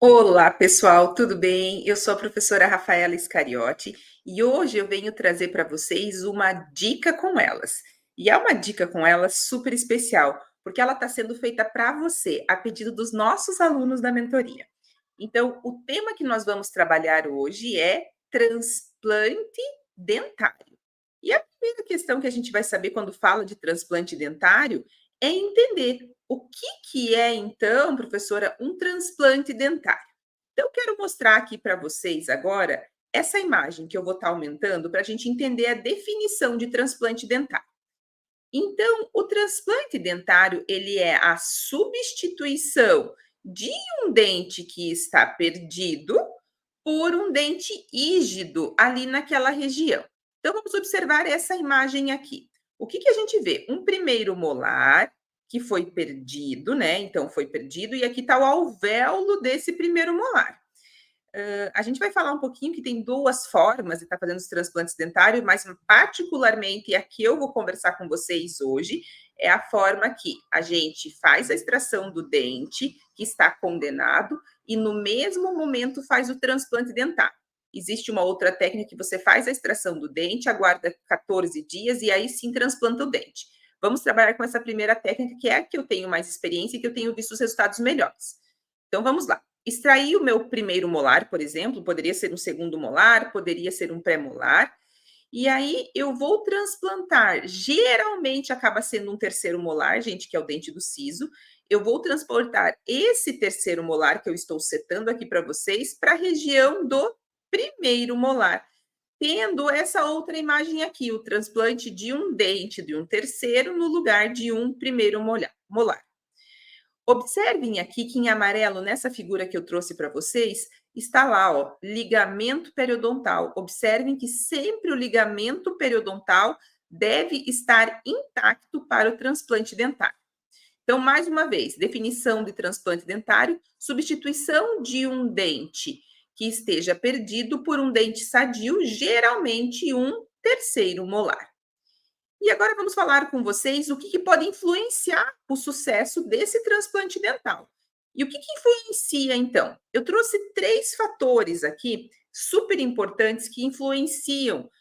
Olá, pessoal, tudo bem? Eu sou a professora Rafaela Iscariote e hoje eu venho trazer para vocês uma dica com elas. E é uma dica com elas super especial, porque ela está sendo feita para você, a pedido dos nossos alunos da mentoria. Então, o tema que nós vamos trabalhar hoje é transplante dentário. E a primeira questão que a gente vai saber quando fala de transplante dentário é entender o que é, então, professora, um transplante dentário. Então, eu quero mostrar aqui para vocês agora essa imagem que eu vou estar aumentando para a gente entender a definição de transplante dentário. Então, o transplante dentário, ele é a substituição de um dente que está perdido por um dente rígido ali naquela região. Então, vamos observar essa imagem aqui. O que a gente vê? Um primeiro molar que foi perdido, né? Então, foi perdido, e aqui está o alvéolo desse primeiro molar. A gente vai falar um pouquinho que tem duas formas de estar fazendo os transplantes dentários, mas particularmente a que eu vou conversar com vocês hoje é a forma que a gente faz a extração do dente que está condenado e no mesmo momento faz o transplante dentário. Existe uma outra técnica que você faz a extração do dente, aguarda 14 dias e aí sim transplanta o dente. Vamos trabalhar com essa primeira técnica, que é a que eu tenho mais experiência e que eu tenho visto os resultados melhores. Então vamos lá. Extrair o meu primeiro molar, por exemplo, poderia ser um segundo molar, poderia ser um pré-molar, e aí eu vou transplantar. Geralmente acaba sendo um terceiro molar, gente, que é o dente do siso. Eu vou transportar esse terceiro molar que eu estou setando aqui para vocês para a região do primeiro molar, tendo essa outra imagem aqui, o transplante de um dente de um terceiro no lugar de um primeiro molar. Observem aqui que em amarelo, nessa figura que eu trouxe para vocês, está lá, ó, ligamento periodontal. Observem que sempre o ligamento periodontal deve estar intacto para o transplante dentário. Então, mais uma vez, definição de transplante dentário: substituição de um dente que esteja perdido por um dente sadio, geralmente um terceiro molar. E agora vamos falar com vocês o que pode influenciar o sucesso desse transplante dental. E o que influencia, então? Eu trouxe 3 fatores aqui super importantes que influenciam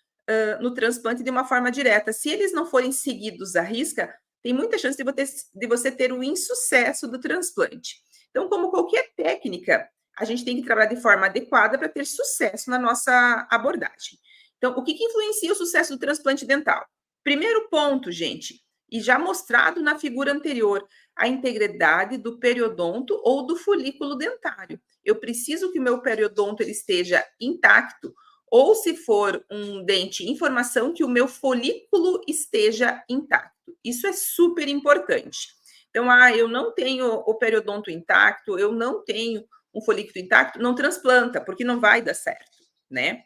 no transplante de uma forma direta. Se eles não forem seguidos à risca, tem muita chance de você ter o insucesso do transplante. Então, como qualquer técnica, a gente tem que trabalhar de forma adequada para ter sucesso na nossa abordagem. Então, o que influencia o sucesso do transplante dental? Primeiro ponto, gente, e já mostrado na figura anterior, a integridade do periodonto ou do folículo dentário. Eu preciso que o meu periodonto ele esteja intacto, ou se for um dente em formação, que o meu folículo esteja intacto. Isso é super importante. Então, eu não tenho o periodonto intacto, eu não tenho um folículo intacto, não transplanta, porque não vai dar certo, né?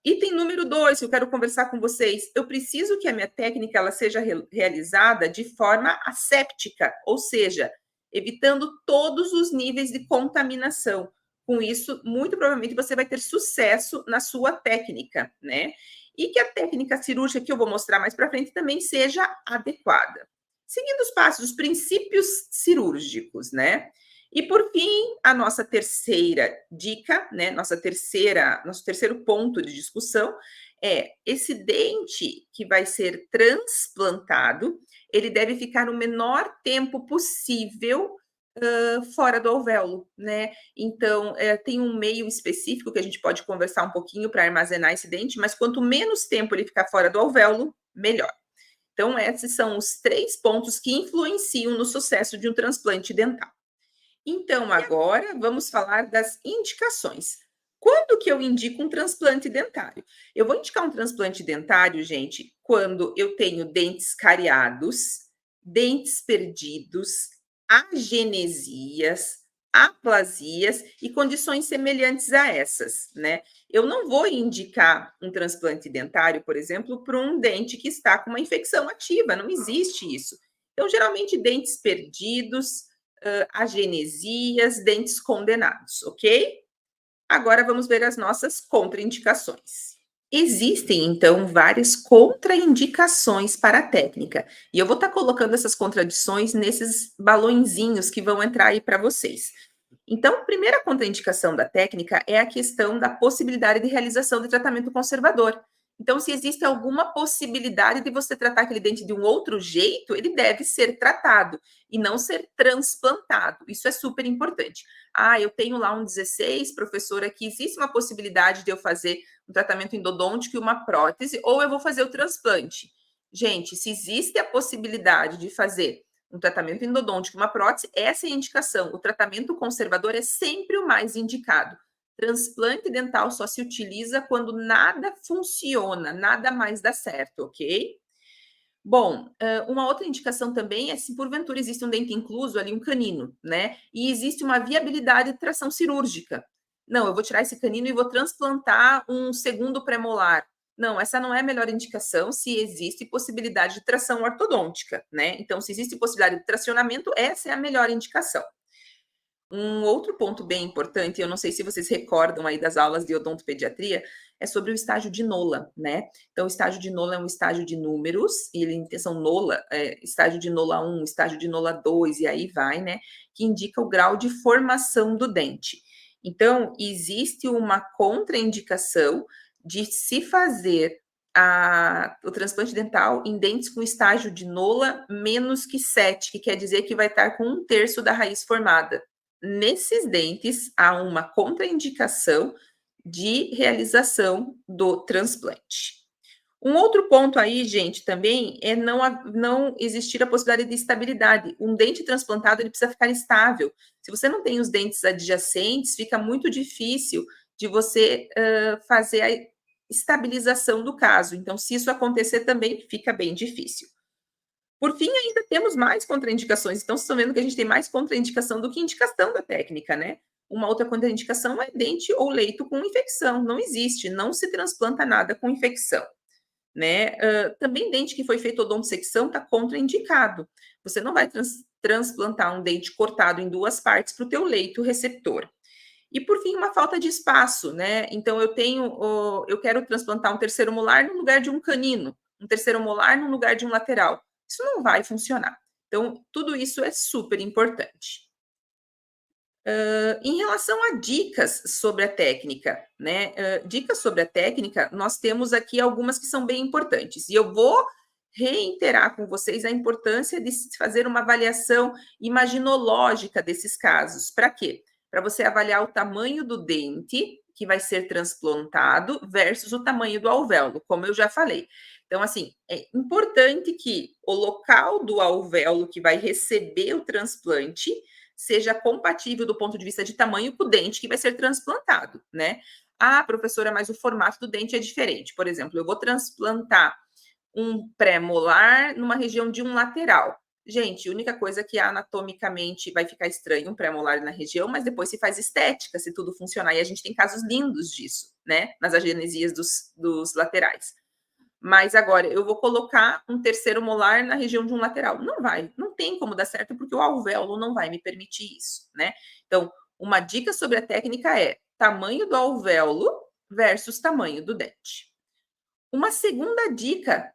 Item número 2, que eu quero conversar com vocês. Eu preciso que a minha técnica ela seja realizada de forma asséptica, ou seja, evitando todos os níveis de contaminação. Com isso, muito provavelmente você vai ter sucesso na sua técnica, né? E que a técnica cirúrgica que eu vou mostrar mais para frente também seja adequada. Seguindo os passos, os princípios cirúrgicos, né? E por fim, a nossa terceira dica, né, nosso terceiro ponto de discussão é esse dente que vai ser transplantado, ele deve ficar o menor tempo possível fora do alvéolo, né? Então, tem um meio específico que a gente pode conversar um pouquinho para armazenar esse dente, mas quanto menos tempo ele ficar fora do alvéolo, melhor. Então, esses são os 3 pontos que influenciam no sucesso de um transplante dental. Então, agora vamos falar das indicações. Quando que eu indico um transplante dentário? Eu vou indicar um transplante dentário, gente, quando eu tenho dentes cariados, dentes perdidos, agenesias, aplasias e condições semelhantes a essas, né? Eu não vou indicar um transplante dentário, por exemplo, para um dente que está com uma infecção ativa, não existe isso. Então, geralmente, dentes perdidos, agenesias, dentes condenados, ok? Agora vamos ver as nossas contraindicações. Existem, então, várias contraindicações para a técnica. E eu vou estar colocando essas contradições nesses balõezinhos que vão entrar aí para vocês. Então, a primeira contraindicação da técnica é a questão da possibilidade de realização de tratamento conservador. Então, se existe alguma possibilidade de você tratar aquele dente de um outro jeito, ele deve ser tratado e não ser transplantado. Isso é super importante. Ah, eu tenho lá um 16, professora, que existe uma possibilidade de eu fazer um tratamento endodôntico e uma prótese, ou eu vou fazer o transplante. Gente, se existe a possibilidade de fazer um tratamento endodôntico, uma prótese, essa é a indicação. O tratamento conservador é sempre o mais indicado. Transplante dental só se utiliza quando nada funciona, nada mais dá certo, ok? Bom, uma outra indicação também é se porventura existe um dente incluso ali, um canino, né? E existe uma viabilidade de tração cirúrgica. Não, eu vou tirar esse canino e vou transplantar um segundo premolar. Não, essa não é a melhor indicação se existe possibilidade de tração ortodôntica, né? Então, se existe possibilidade de tracionamento, essa é a melhor indicação. Um outro ponto bem importante, eu não sei se vocês recordam aí das aulas de odontopediatria, é sobre o estágio de Nola, né? Então, o estágio de Nola é um estágio de números, e ele são Nola, estágio de Nola 1, estágio de Nola 2, e aí vai, né? Que indica o grau de formação do dente. Então, existe uma contraindicação de se fazer o transplante dental em dentes com estágio de Nola menos que 7, que quer dizer que vai estar com 1/3 da raiz formada. Nesses dentes, há uma contraindicação de realização do transplante. Um outro ponto aí, gente, também é não existir a possibilidade de estabilidade. Um dente transplantado, ele precisa ficar estável. Se você não tem os dentes adjacentes, fica muito difícil de você fazer a estabilização do caso. Então, se isso acontecer também, fica bem difícil. Por fim, ainda temos mais contraindicações. Então, vocês estão vendo que a gente tem mais contraindicação do que indicação da técnica, né? Uma outra contraindicação é dente ou leito com infecção. Não existe, não se transplanta nada com infecção, né? Também dente que foi feito odontosecção está contraindicado. Você não vai transplantar um dente cortado em 2 partes para o teu leito receptor. E por fim, uma falta de espaço, né? Então eu quero transplantar um terceiro molar no lugar de um canino, um terceiro molar no lugar de um lateral. Isso não vai funcionar. Então, tudo isso é super importante. Em relação a dicas sobre a técnica, né? Dicas sobre a técnica, nós temos aqui algumas que são bem importantes. E eu vou reiterar com vocês a importância de se fazer uma avaliação imaginológica desses casos. Para quê? Para você avaliar o tamanho do dente que vai ser transplantado versus o tamanho do alvéolo, como eu já falei. Então, assim, é importante que o local do alvéolo que vai receber o transplante seja compatível do ponto de vista de tamanho com o dente que vai ser transplantado, né? Ah, professora, mas o formato do dente é diferente. Por exemplo, eu vou transplantar um pré-molar numa região de um lateral. Gente, a única coisa que anatomicamente vai ficar estranho um pré-molar na região, mas depois se faz estética, se tudo funcionar. E a gente tem casos lindos disso, né? Nas agenesias dos laterais. Mas agora eu vou colocar um terceiro molar na região de um lateral. Não vai, não tem como dar certo, porque o alvéolo não vai me permitir isso, né? Então, uma dica sobre a técnica é tamanho do alvéolo versus tamanho do dente. Uma segunda dica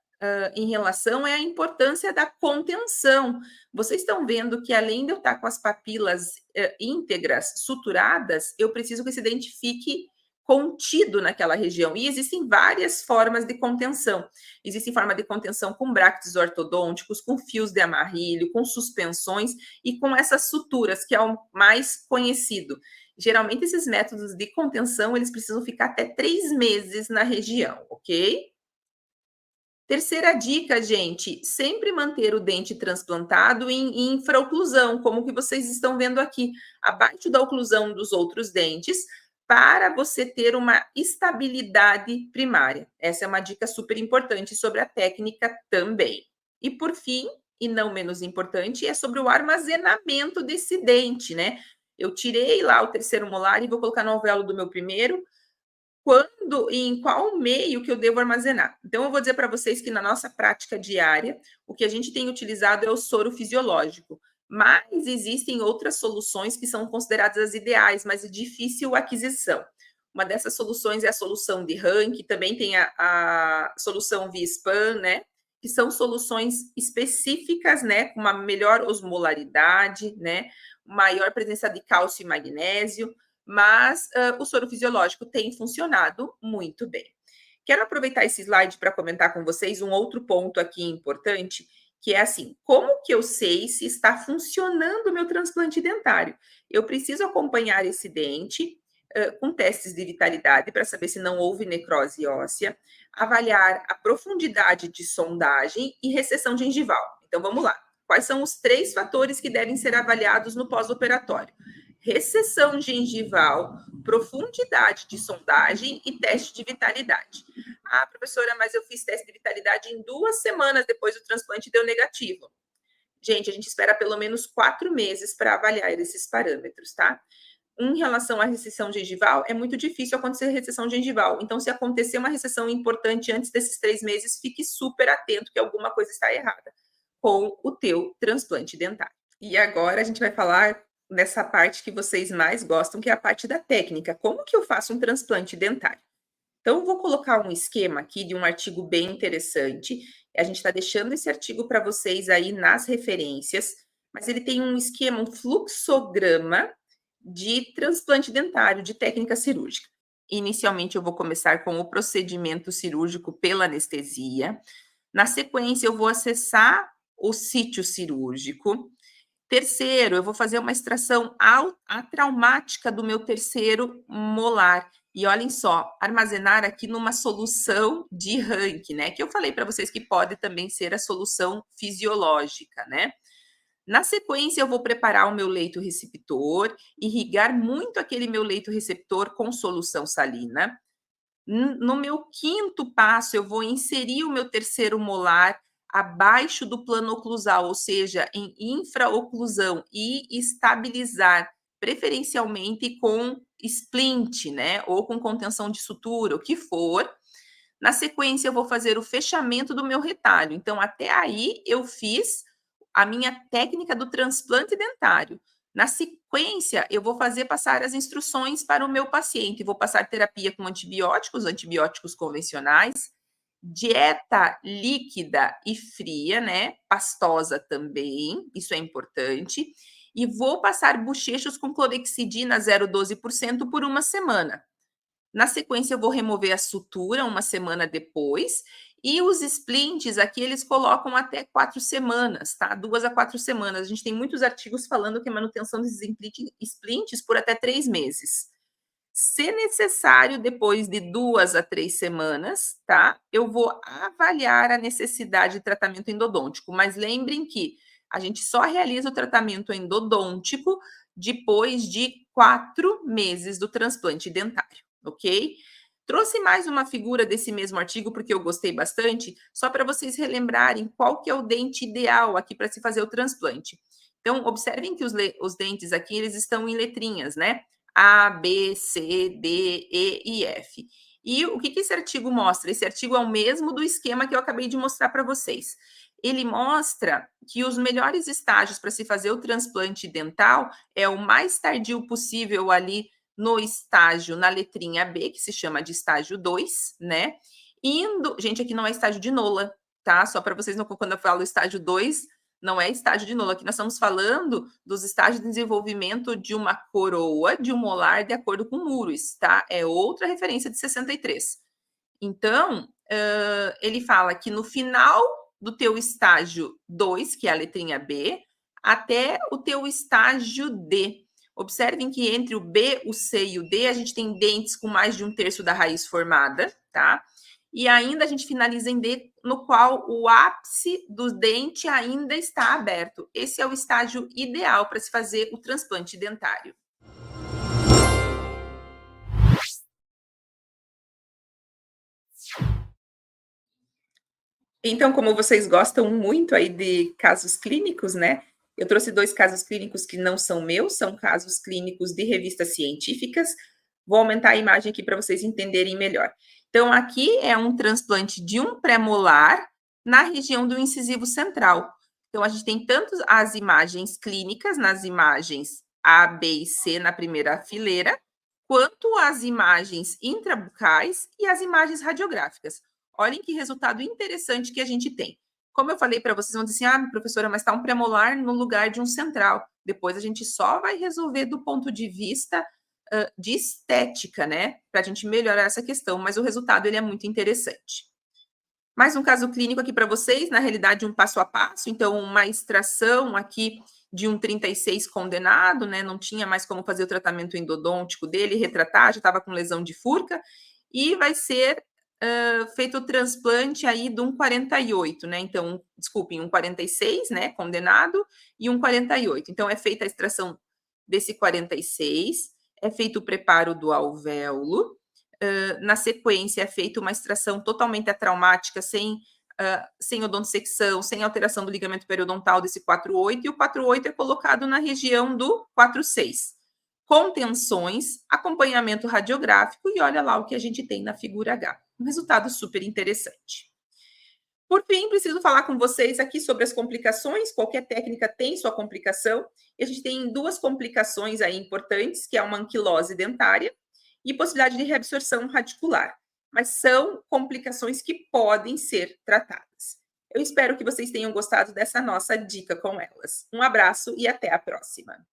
em relação é a importância da contenção. Vocês estão vendo que além de eu estar com as papilas íntegras, suturadas, eu preciso que esse dente fique contido naquela região. E existem várias formas de contenção. Existe forma de contenção com brackets ortodônticos, com fios de amarrilho, com suspensões e com essas suturas, que é o mais conhecido. Geralmente, esses métodos de contenção, eles precisam ficar até 3 meses na região, ok? Terceira dica, gente, sempre manter o dente transplantado em infraoclusão, como que vocês estão vendo aqui, abaixo da oclusão dos outros dentes, para você ter uma estabilidade primária. Essa é uma dica super importante sobre a técnica também. E por fim, e não menos importante, é sobre o armazenamento desse dente, né? Eu tirei lá o terceiro molar e vou colocar no alvéolo do meu primeiro, quando e em qual meio que eu devo armazenar. Então, eu vou dizer para vocês que na nossa prática diária, o que a gente tem utilizado é o soro fisiológico, mas existem outras soluções que são consideradas as ideais, mas de difícil aquisição. Uma dessas soluções é a solução de Rank, também tem a solução via spam, né? que são soluções específicas, né, com uma melhor osmolaridade, né, maior presença de cálcio e magnésio, mas o soro fisiológico tem funcionado muito bem. Quero aproveitar esse slide para comentar com vocês um outro ponto aqui importante, que é assim, como que eu sei se está funcionando o meu transplante dentário? Eu preciso acompanhar esse dente com testes de vitalidade para saber se não houve necrose óssea, avaliar a profundidade de sondagem e recessão gengival. Então vamos lá. Quais são os 3 fatores que devem ser avaliados no pós-operatório? Recessão gengival, profundidade de sondagem e teste de vitalidade. Ah, professora, mas eu fiz teste de vitalidade em 2 semanas depois do transplante e deu negativo. Gente, a gente espera pelo menos 4 meses para avaliar esses parâmetros, tá? Em relação à recessão gengival, é muito difícil acontecer recessão gengival. Então, se acontecer uma recessão importante antes desses 3 meses, fique super atento que alguma coisa está errada com o teu transplante dentário. E agora a gente vai falar nessa parte que vocês mais gostam, que é a parte da técnica. Como que eu faço um transplante dentário? Então, eu vou colocar um esquema aqui de um artigo bem interessante. A gente está deixando esse artigo para vocês aí nas referências, mas ele tem um esquema, um fluxograma de transplante dentário, de técnica cirúrgica. Inicialmente, eu vou começar com o procedimento cirúrgico pela anestesia. Na sequência, eu vou acessar o sítio cirúrgico. Terceiro, eu vou fazer uma extração atraumática do meu terceiro molar. E olhem só, armazenar aqui numa solução de Rank, né? Que eu falei para vocês que pode também ser a solução fisiológica, né? Na sequência, eu vou preparar o meu leito receptor, irrigar muito aquele meu leito receptor com solução salina. No meu quinto passo, eu vou inserir o meu terceiro molar abaixo do plano oclusal, ou seja, em infraoclusão, e estabilizar, preferencialmente com splint, né? Ou com contenção de sutura, o que for. Na sequência, eu vou fazer o fechamento do meu retalho. Então, até aí, eu fiz a minha técnica do transplante dentário. Na sequência, eu vou fazer passar as instruções para o meu paciente. Vou passar terapia com antibióticos, antibióticos convencionais, dieta líquida e fria, né? Pastosa também, isso é importante. E vou passar bochechos com clorexidina 0,12% por uma semana. Na sequência, eu vou remover a sutura uma semana depois. E os splints aqui, eles colocam até 4 semanas, tá? 2 a 4 semanas. A gente tem muitos artigos falando que a manutenção desses splints por até 3 meses. Se necessário, depois de 2 a 3 semanas, tá? Eu vou avaliar a necessidade de tratamento endodôntico. Mas lembrem que a gente só realiza o tratamento endodôntico depois de 4 meses do transplante dentário, ok? Trouxe mais uma figura desse mesmo artigo, porque eu gostei bastante, só para vocês relembrarem qual que é o dente ideal aqui para se fazer o transplante. Então, observem que os dentes aqui, eles estão em letrinhas, né? A, B, C, D, E e F. E o que esse artigo mostra? Esse artigo é o mesmo do esquema que eu acabei de mostrar para vocês. Ele mostra que os melhores estágios para se fazer o transplante dental é o mais tardio possível ali no estágio, na letrinha B, que se chama de estágio 2, né? Indo, gente, aqui não é estágio de Nola, tá? Só para vocês, quando eu falo estágio 2, não é estágio de Nola. Aqui nós estamos falando dos estágios de desenvolvimento de uma coroa de um molar de acordo com Murus, tá? É outra referência de 63. Então, ele fala que no final do teu estágio 2, que é a letrinha B, até o teu estágio D. Observem que entre o B, o C e o D, a gente tem dentes com mais de 1/3 da raiz formada, tá? E ainda a gente finaliza em D, no qual o ápice do dente ainda está aberto. Esse é o estágio ideal para se fazer o transplante dentário. Então, como vocês gostam muito aí de casos clínicos, né? Eu trouxe 2 casos clínicos que não são meus, são casos clínicos de revistas científicas. Vou aumentar a imagem aqui para vocês entenderem melhor. Então, aqui é um transplante de um pré-molar na região do incisivo central. Então, a gente tem tanto as imagens clínicas, nas imagens A, B e C na primeira fileira, quanto as imagens intrabucais e as imagens radiográficas. Olhem que resultado interessante que a gente tem. como eu falei para vocês, vão dizer assim: "Ah, professora, mas está um premolar no lugar de um central". Depois a gente só vai resolver do ponto de vista, de estética, né, para a gente melhorar essa questão, mas o resultado ele é muito interessante. Mais um caso clínico aqui para vocês, na realidade um passo a passo, então uma extração aqui de um 36 condenado, né, não tinha mais como fazer o tratamento endodôntico dele, retratar, já estava com lesão de furca, e vai ser feito o transplante aí de um 48, né, então, desculpem, um 46, né, condenado, e um 48. Então é feita a extração desse 46, é feito o preparo do alvéolo, na sequência é feita uma extração totalmente atraumática, sem odontosecção, sem alteração do ligamento periodontal desse 48, e o 48 é colocado na região do 46, com tensões, acompanhamento radiográfico, e olha lá o que a gente tem na figura H. Um resultado super interessante. Por fim, preciso falar com vocês aqui sobre as complicações. Qualquer técnica tem sua complicação. E a gente tem duas complicações aí importantes, que é uma anquilose dentária e possibilidade de reabsorção radicular. Mas são complicações que podem ser tratadas. Eu espero que vocês tenham gostado dessa nossa dica com elas. Um abraço e até a próxima.